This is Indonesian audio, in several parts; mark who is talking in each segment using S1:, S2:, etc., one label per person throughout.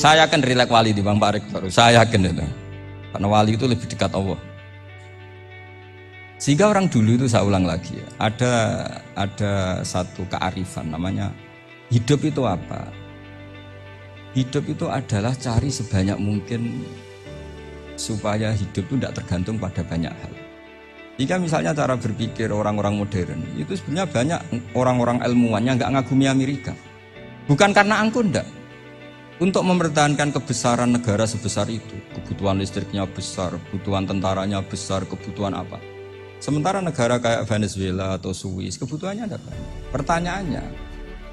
S1: Saya yakin rilek wali di Bang Pak Rektor. Saya yakin itu. Karena wali itu lebih dekat Allah. Sehingga orang dulu itu saya ulang lagi ya, ada satu kearifan namanya hidup itu apa? Hidup itu adalah cari sebanyak mungkin supaya hidup itu tidak tergantung pada banyak hal. Jika misalnya cara berpikir orang-orang modern itu sebenarnya banyak orang-orang ilmuwan yang nggak ngagumi Amerika. Bukan karena angkuh enggak. Untuk mempertahankan kebesaran negara sebesar itu, kebutuhan listriknya besar, kebutuhan tentaranya besar, kebutuhan apa? Sementara negara kayak Venezuela atau Swiss kebutuhannya ada banyak. Pertanyaannya,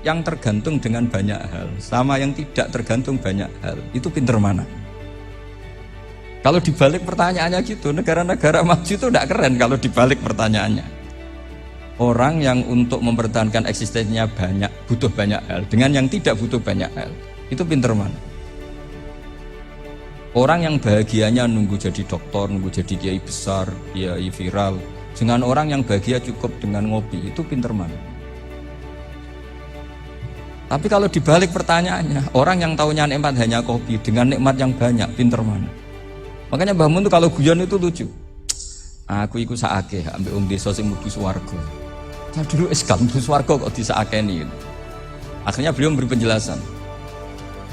S1: yang tergantung dengan banyak hal sama yang tidak tergantung banyak hal, itu pinter mana? Kalau dibalik pertanyaannya gitu, negara-negara maju itu tidak keren kalau dibalik pertanyaannya. Orang yang untuk mempertahankan eksistensinya banyak, butuh banyak hal, dengan yang tidak butuh banyak hal, itu pinter mana? Orang yang bahagianya nunggu jadi dokter, nunggu jadi kiai besar, kiai viral, dengan orang yang bahagia cukup dengan ngopi, itu pinter mana? Tapi kalau dibalik pertanyaannya, orang yang taunya nikmat hanya kopi dengan nikmat yang banyak, pinter mana? Makanya Mbah Mun tuh kalau guyon itu lucu. Aku iku sakake ambek wong desa sing mlebu swarga. Saya dulu eskal mlebu swarga kok disakeni. Akhirnya beliau memberi penjelasan.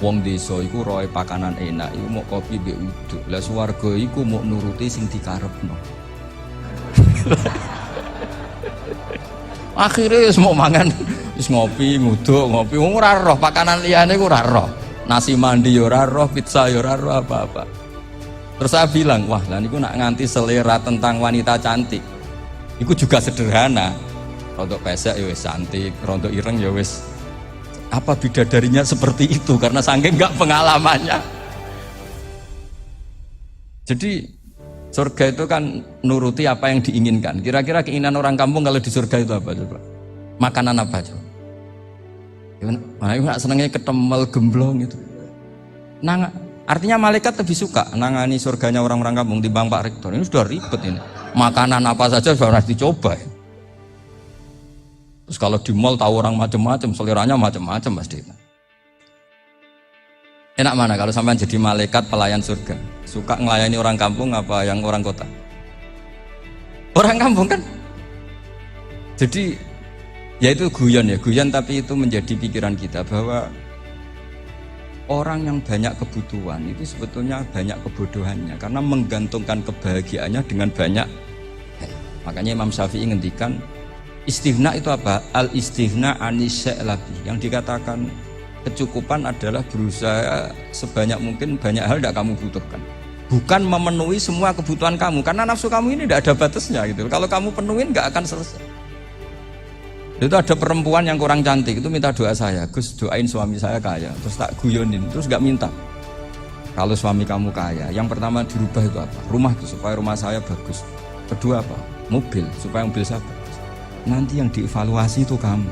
S1: Wong desa iku roe pakanan enak, iku mau kopi mbek uduk. Lah swarga iku mau nuruti sing dikarepno. Akhirnya wis mau mangan, wis ngopi, nguduk, ngopi, ora roh pakanan liyane ku ora roh. Nasi mandi ya ora roh, pizza ya ora roh apa-apa. Terus saya bilang, wah lah niku nak nganti selera tentang wanita cantik. Iku juga sederhana. Rontok pesek ya wis cantik, rontok ireng ya wis. Apa bidadarinya seperti itu karena saking enggak pengalamannya. Jadi surga itu kan nuruti apa yang diinginkan. Kira-kira keinginan orang kampung kalau di surga itu apa coba? Makanan apa coba? Nah, senengnya ketemel gemblong itu. Nah, artinya malaikat lebih suka nangani surganya orang-orang kampung di Bang Pak Rektor. Ini sudah ribet ini. Makanan apa saja sudah harus dicoba. Terus kalau di mall tahu orang macam-macam, seleranya macam-macam pasti. Enak mana kalau sampai jadi malaikat pelayan surga? Suka melayani orang kampung apa yang orang kota? Orang kampung kan? Jadi ya itu guyon ya, guyon tapi itu menjadi pikiran kita bahwa orang yang banyak kebutuhan itu sebetulnya banyak kebodohannya karena menggantungkan kebahagiaannya dengan banyak. Makanya Imam Syafi'i ngendikan istighna itu apa? Al-istighna anisya'i, yang dikatakan kecukupan adalah berusaha sebanyak mungkin banyak hal tidak kamu butuhkan, bukan memenuhi semua kebutuhan kamu karena nafsu kamu ini tidak ada batasnya gitu. Kalau kamu penuhin nggak akan selesai. Itu ada perempuan yang kurang cantik itu minta doa saya, Gus doain suami saya kaya, terus tak guyonin, terus nggak minta. Kalau suami kamu kaya, yang pertama dirubah itu apa? Rumah itu supaya rumah saya bagus. Kedua apa? Mobil supaya mobil saya bagus. Nanti yang dievaluasi itu kamu.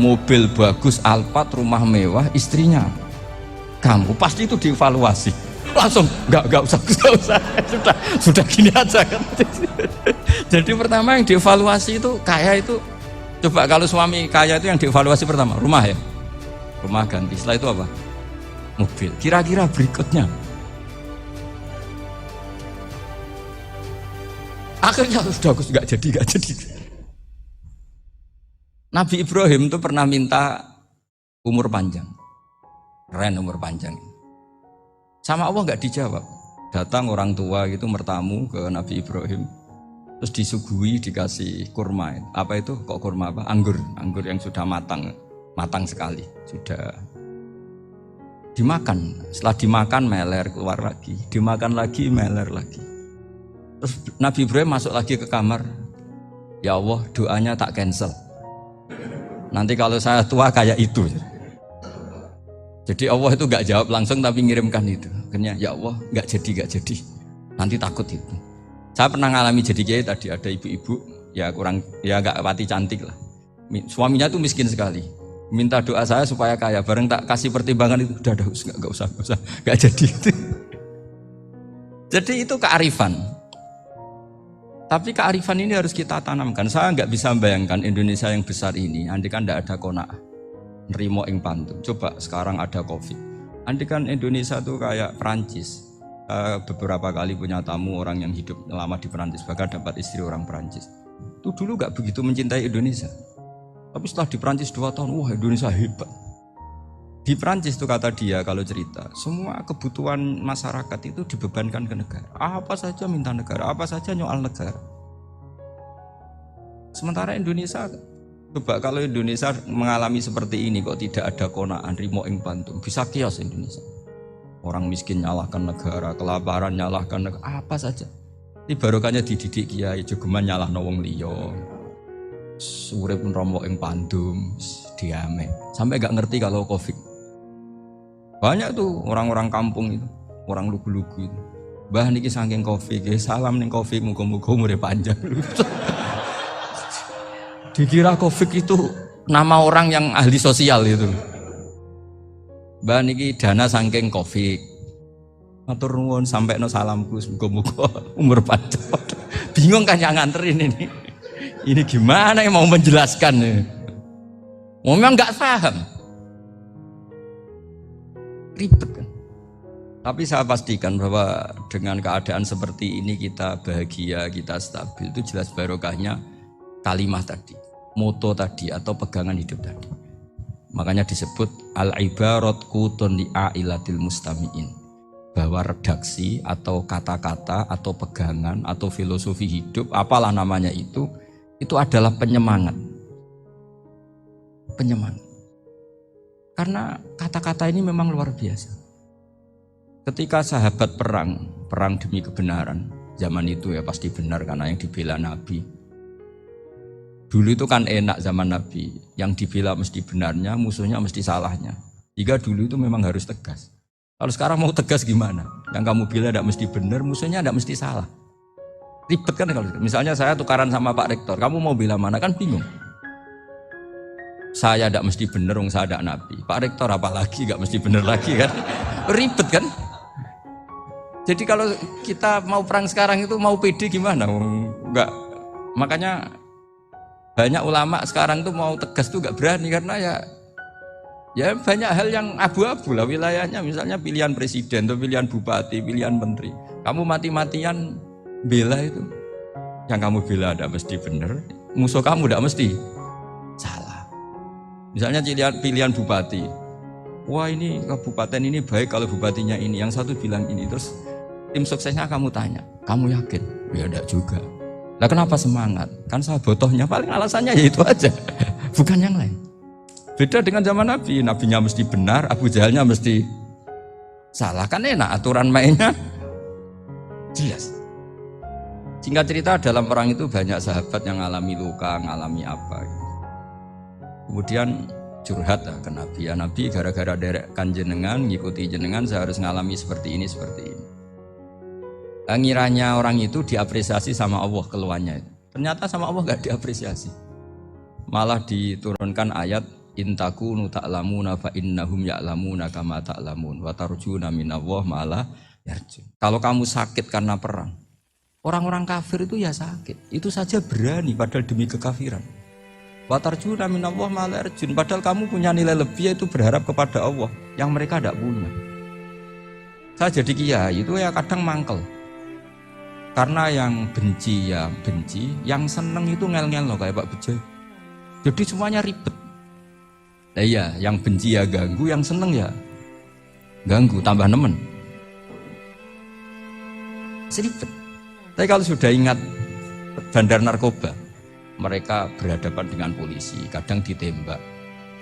S1: Mobil bagus, Alphard, rumah mewah, istrinya kamu, pasti itu dievaluasi. Langsung nggak usah sudah gini aja kan. Jadi pertama yang dievaluasi itu kaya itu, coba kalau suami kaya itu yang dievaluasi pertama rumah ya, rumah ganti, setelah itu apa? Mobil. Kira-kira berikutnya akhirnya sudah nggak jadi. Nabi Ibrahim itu pernah minta umur panjang, keren umur panjang. Sama Allah nggak dijawab. Datang orang tua gitu mertamu ke Nabi Ibrahim, terus disuguhi dikasih kurma. Apa itu? Kok kurma apa? Anggur yang sudah matang sekali, sudah dimakan. Setelah dimakan meler keluar lagi, dimakan lagi meler lagi. Terus Nabi Ibrahim masuk lagi ke kamar. Ya Allah, doanya tak cancel. Nanti kalau saya tua kayak itu. Jadi Allah itu gak jawab langsung tapi ngirimkan itu. Akhirnya ya Allah gak jadi. Nanti takut itu. Saya pernah ngalami jadi kiai tadi, ada ibu-ibu ya gak pati cantik lah. Suaminya tuh miskin sekali. Minta doa saya supaya kaya. Bareng tak kasih pertimbangan itu udah gak usah gak jadi itu. Jadi itu kearifan. Tapi kearifan ini harus kita tanamkan. Saya nggak bisa membayangkan Indonesia yang besar ini, andai kan tidak ada qanaah. nerimo ing pantun. Coba sekarang ada Covid. Andai kan Indonesia tuh kayak Perancis. Beberapa kali punya tamu orang yang hidup lama di Perancis, bahkan dapat istri orang Perancis. Itu dulu gak begitu mencintai Indonesia. Tapi setelah di Perancis 2 tahun, wah Indonesia hebat. Di Perancis tuh kata dia kalau cerita, semua kebutuhan masyarakat itu dibebankan ke negara. Apa saja minta negara, apa saja nyoal negara. Sementara Indonesia, coba kalau Indonesia mengalami seperti ini kok tidak ada konaan, rimo ing pantun, bisa kios Indonesia. Orang miskin nyalahkan negara, kelaparan nyalahkan negara, apa saja. Ini barokahnya dididik kiai, jogeman nyalahno wong liya. Urip romo ing pandum, diame. Sampai gak ngerti kalau Covid. Banyak tuh orang-orang kampung itu, orang lugu-lugu itu. Mbah niki saking Covid, salam ning Covid, muga-muga umure panjang. Dikira Covid itu nama orang yang ahli sosial itu. Mbah niki dana saking Covid. Matur nuwun sampekno salamku, muga-muga umur panjang. Bingung kan yang nganterin ini. Ini gimana yang mau menjelaskan nih? Memang nggak paham, ribet kan? Tapi saya pastikan bahwa dengan keadaan seperti ini kita bahagia, kita stabil, itu jelas barokahnya kalimat tadi, moto tadi atau pegangan hidup tadi. Makanya disebut al-ibarat qutun li'ailatil mustami'in, bahwa redaksi atau kata-kata atau pegangan atau filosofi hidup, apalah namanya itu adalah penyemangat. Penyemangat. Karena kata-kata ini memang luar biasa. Ketika sahabat perang demi kebenaran, zaman itu ya pasti benar karena yang dibela Nabi. Dulu itu kan enak zaman Nabi, yang dibela mesti benarnya, musuhnya mesti salahnya. Jika dulu itu memang harus tegas. Kalau sekarang mau tegas gimana? Yang kamu bela tidak mesti benar, musuhnya tidak mesti salah. Ribet kan kalau misalnya saya tukaran sama Pak Rektor, kamu mau bela mana kan bingung. Saya tidak mesti benar, saya tidak Nabi. Pak Rektor apalagi nggak mesti benar lagi kan? Ribet kan? Jadi kalau kita mau perang sekarang itu mau pede gimana? Enggak. Makanya banyak ulama sekarang tuh mau tegas tuh nggak berani karena ya banyak hal yang abu-abu lah wilayahnya. Misalnya pilihan presiden atau pilihan bupati, pilihan menteri. Kamu mati-matian bela itu, yang kamu bela tidak mesti benar, musuh kamu tidak mesti salah. Misalnya pilihan bupati, wah ini kabupaten ini baik kalau bupatinya ini, yang satu bilang ini, terus tim suksesnya kamu tanya, kamu yakin? Ya tidak juga. Nah kenapa semangat? Kan saya botohnya, paling alasannya ya itu aja, bukan yang lain. Beda dengan zaman Nabi, nabinya mesti benar, Abu Jahalnya mesti salah, kan enak aturan mainnya jelas. Singkat cerita dalam perang itu banyak sahabat yang ngalami luka, ngalami apa. Kemudian curhat ke Nabi, ya Nabi gara-gara derekkan jenengan, ngikuti jenengan saya harus ngalami seperti ini, seperti ini. Ngiranya orang itu diapresiasi sama Allah keluarnya. Ternyata sama Allah gak diapresiasi. Malah diturunkan ayat intakunu ta'lamuna fa innahum ya'lamuna kama ta'lamun wa tarjuna minallah ma'ala yarjun. Kalau kamu sakit karena perang, orang-orang kafir itu ya sakit, itu saja berani padahal demi kekafiran. Wa tarjuna minallah ma'ala yarjun, padahal kamu punya nilai lebih yaitu berharap kepada Allah yang mereka tidak punya. Saya jadi kiai itu ya kadang mangkel. Karena yang benci ya benci, yang seneng itu ngel-ngel loh kayak Pak Bejo. Jadi semuanya ribet. Nah iya, yang benci ya ganggu, yang seneng ya ganggu, tambah nemen. Seribet. Tapi kalau sudah ingat bandar narkoba, mereka berhadapan dengan polisi, kadang ditembak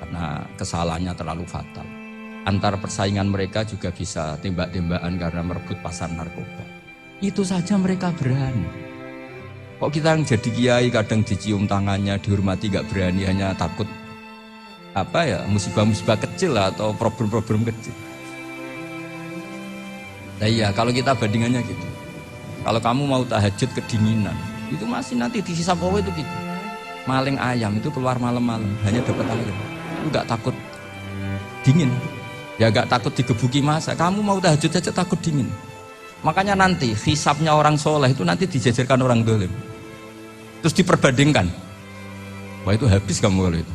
S1: karena kesalahannya terlalu fatal. Antar persaingan mereka juga bisa tembak-tembakan karena merebut pasar narkoba. Itu saja mereka berani. Kok kita yang jadi kiai kadang dicium tangannya, dihormati gak berani, hanya takut apa ya, musibah-musibah kecil lah, atau problem-problem kecil. Nah iya, kalau kita bandingannya gitu. Kalau kamu mau tahajud kedinginan, itu masih nanti di sisa bawah itu gitu. Maling ayam itu keluar malam-malam, hanya dapat ayam. Itu gak takut dingin. Ya gak takut digebuki masa. Kamu mau tahajud saja takut dingin. Makanya nanti hisabnya orang soleh itu nanti dijajarkan orang dolim. Terus diperbandingkan. Wah itu habis kamu kalau itu.